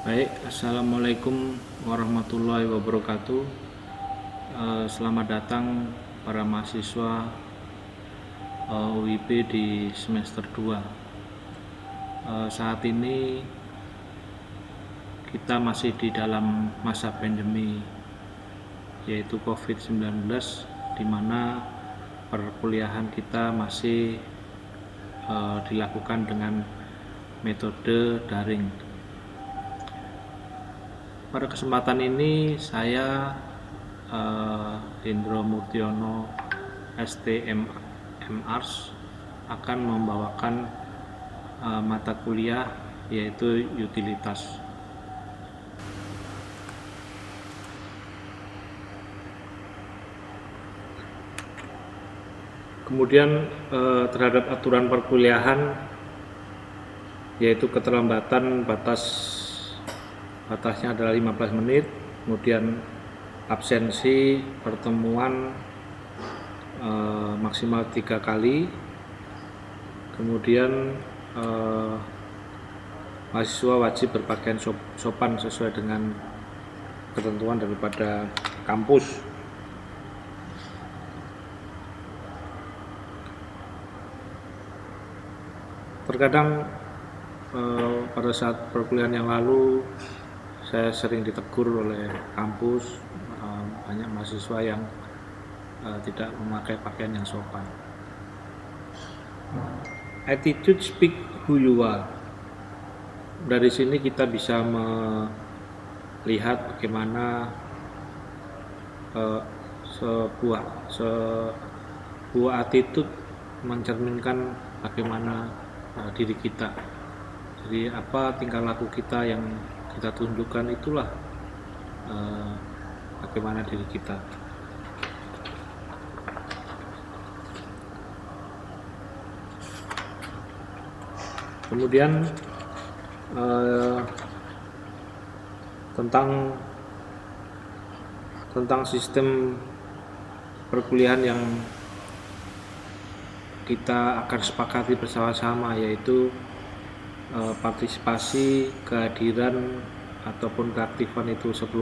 Baik, Assalamualaikum warahmatullahi wabarakatuh. Selamat datang para mahasiswa UIP di semester 2. Saat ini kita masih di dalam masa pandemi, yaitu COVID-19, di mana perkuliahan kita masih dilakukan dengan metode daring. Pada kesempatan ini saya Indro Murtiono STMMArs akan membawakan mata kuliah yaitu utilitas. Kemudian terhadap aturan perkuliahan yaitu keterlambatan batasnya adalah 15 menit, kemudian absensi pertemuan maksimal 3 kali, kemudian mahasiswa wajib berpakaian sopan sesuai dengan ketentuan daripada kampus. Terkadang pada saat perkuliahan yang lalu saya sering ditegur oleh kampus, banyak mahasiswa yang tidak memakai pakaian yang sopan. Attitude speak who you are. Dari sini kita bisa melihat bagaimana sebuah attitude mencerminkan bagaimana diri kita. Jadi apa tingkah laku kita yang kita tunjukkan, itulah bagaimana diri kita. Kemudian tentang sistem perkuliahan yang kita akan sepakati bersama-sama, yaitu partisipasi, kehadiran ataupun keaktifan itu 10%,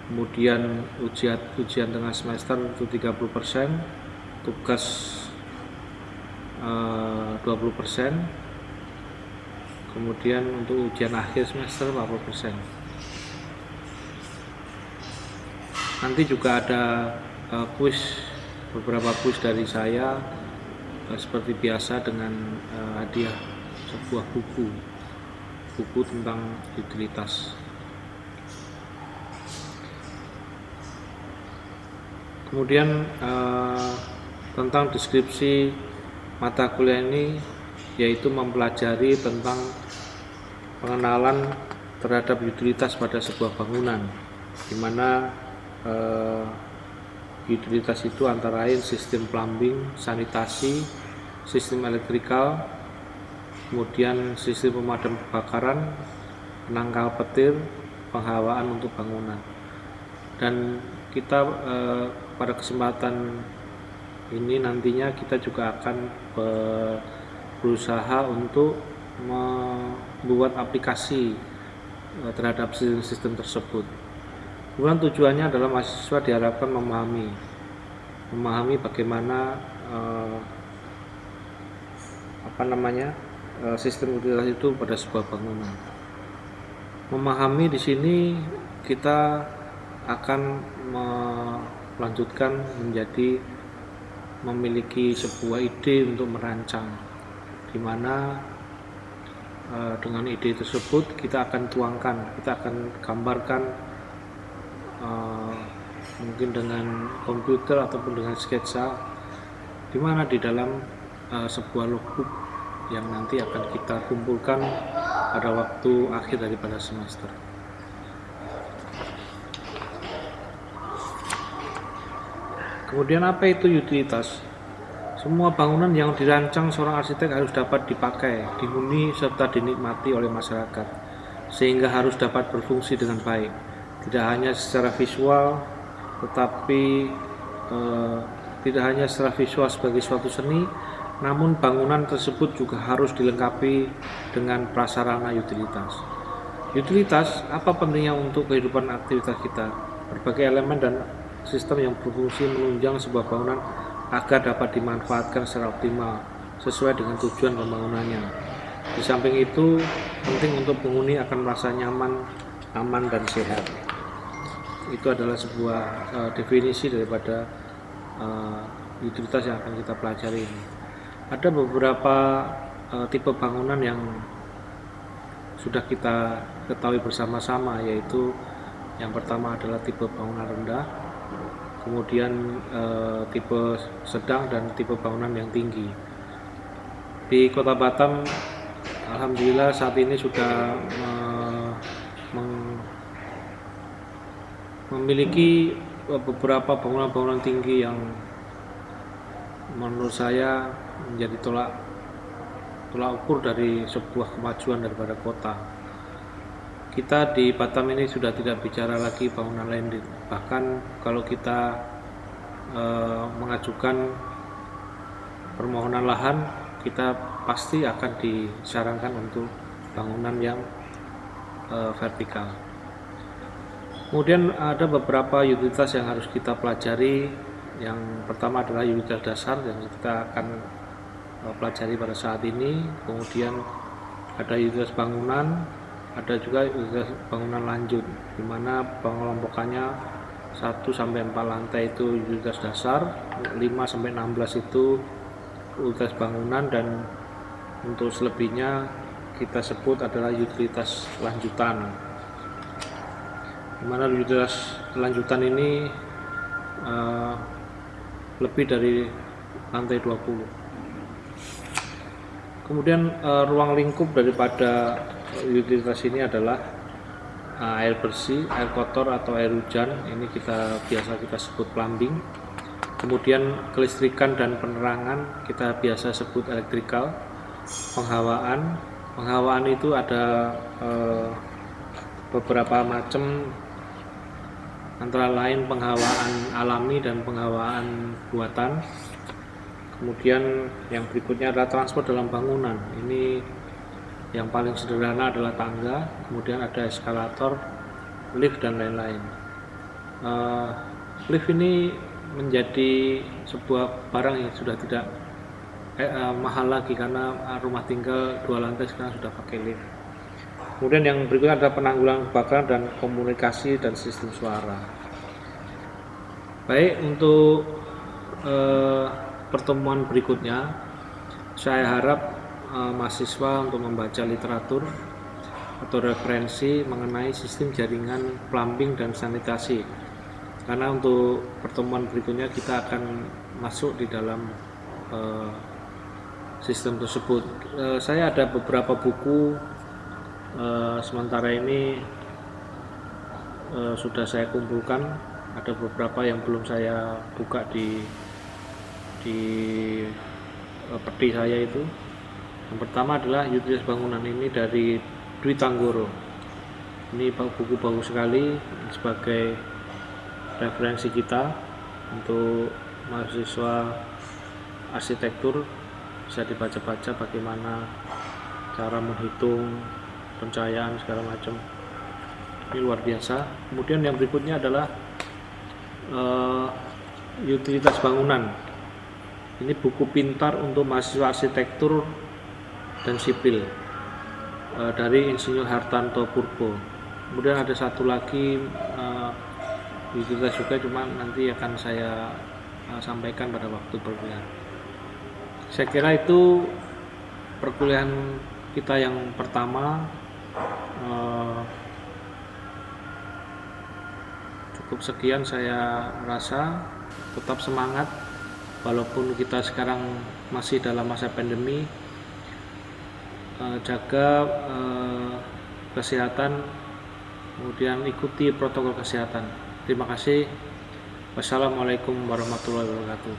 kemudian ujian tengah semester itu 30%, tugas 20%, kemudian untuk ujian akhir semester 40%. Nanti juga ada beberapa kuis dari saya, seperti biasa, dengan hadiah sebuah buku tentang utilitas. Kemudian tentang deskripsi mata kuliah ini, yaitu mempelajari tentang pengenalan terhadap utilitas pada sebuah bangunan, di mana utilitas itu antara lain sistem plumbing, sanitasi, sistem elektrikal, kemudian sistem pemadam kebakaran, penangkal petir, penghawaan untuk bangunan. Dan kita pada kesempatan ini nantinya kita juga akan berusaha untuk membuat aplikasi terhadap sistem tersebut. Kemudian tujuannya adalah mahasiswa diharapkan memahami bagaimana sistem utilitas itu pada sebuah bangunan. Memahami di sini kita akan melanjutkan menjadi memiliki sebuah ide untuk merancang, di mana dengan ide tersebut kita akan tuangkan, kita akan gambarkan mungkin dengan komputer ataupun dengan sketsa, di mana di dalam sebuah logbook yang nanti akan kita kumpulkan pada waktu akhir daripada semester. Kemudian apa itu utilitas? Semua bangunan yang dirancang seorang arsitek harus dapat dipakai, dihuni, serta dinikmati oleh masyarakat, sehingga harus dapat berfungsi dengan baik. Tidak hanya secara visual, tetapi tidak hanya secara visual sebagai suatu seni, namun bangunan tersebut juga harus dilengkapi dengan prasarana utilitas. Utilitas, apa pentingnya untuk kehidupan aktivitas kita? Berbagai elemen dan sistem yang berfungsi menunjang sebuah bangunan agar dapat dimanfaatkan secara optimal sesuai dengan tujuan pembangunannya. Di samping itu, penting untuk penghuni akan merasa nyaman, aman, dan sehat. Itu adalah sebuah definisi daripada utilitas yang akan kita pelajari ini. Ada beberapa tipe bangunan yang sudah kita ketahui bersama-sama, yaitu yang pertama adalah tipe bangunan rendah, kemudian tipe sedang, dan tipe bangunan yang tinggi. Di Kota Batam, alhamdulillah saat ini sudah memiliki beberapa bangunan-bangunan tinggi yang menurut saya menjadi tolak ukur dari sebuah kemajuan daripada kota. Kita di Batam ini sudah tidak bicara lagi bangunan landed, bahkan kalau kita mengajukan permohonan lahan, kita pasti akan disarankan untuk bangunan yang vertikal. Kemudian ada beberapa utilitas yang harus kita pelajari. Yang pertama adalah utilitas dasar yang kita akan pelajari pada saat ini. Kemudian ada utilitas bangunan, ada juga utilitas bangunan lanjut, di mana pengelompokannya 1-4 lantai itu utilitas dasar, 5-16 itu utilitas bangunan, dan untuk selebihnya kita sebut adalah utilitas lanjutan. Di mana utilitas lanjutan ini lebih dari lantai 20. Kemudian ruang lingkup daripada utilitas ini adalah air bersih, air kotor atau air hujan. Ini biasa kita sebut plumbing. Kemudian kelistrikan dan penerangan kita biasa sebut elektrikal. Penghawaan itu ada beberapa macam, antara lain penghawaan alami dan penghawaan buatan. Kemudian yang berikutnya adalah transport dalam bangunan. Ini yang paling sederhana adalah tangga, kemudian ada eskalator, lift, dan lain-lain. Lift ini menjadi sebuah barang yang sudah tidak mahal lagi, karena rumah tinggal 2 lantai sekarang sudah pakai lift. Kemudian yang berikutnya adalah penanggulangan kebakaran dan komunikasi dan sistem suara. Baik, untuk pertemuan berikutnya saya harap mahasiswa untuk membaca literatur atau referensi mengenai sistem jaringan plumbing dan sanitasi, karena untuk pertemuan berikutnya kita akan masuk di dalam sistem tersebut. Saya ada beberapa buku sementara ini sudah saya kumpulkan, ada beberapa yang belum saya buka di peti saya itu. Yang pertama adalah utilitas bangunan, ini dari Dwi Tanggoro. Ini buku bagus sekali sebagai referensi kita untuk mahasiswa arsitektur, bisa dibaca-baca bagaimana cara menghitung pencahayaan segala macam. Ini luar biasa. Kemudian yang berikutnya adalah utilitas bangunan. Ini buku pintar untuk mahasiswa arsitektur dan sipil dari Insinyur Hartanto Purbo. Kemudian ada satu lagi utilitas juga, cuma nanti akan saya sampaikan pada waktu perkuliahan. Saya kira itu perkuliahan kita yang pertama. Cukup sekian, saya rasa. Tetap semangat walaupun kita sekarang masih dalam masa pandemi. Jaga kesehatan, kemudian ikuti protokol kesehatan. Terima kasih. Wassalamualaikum warahmatullahi wabarakatuh.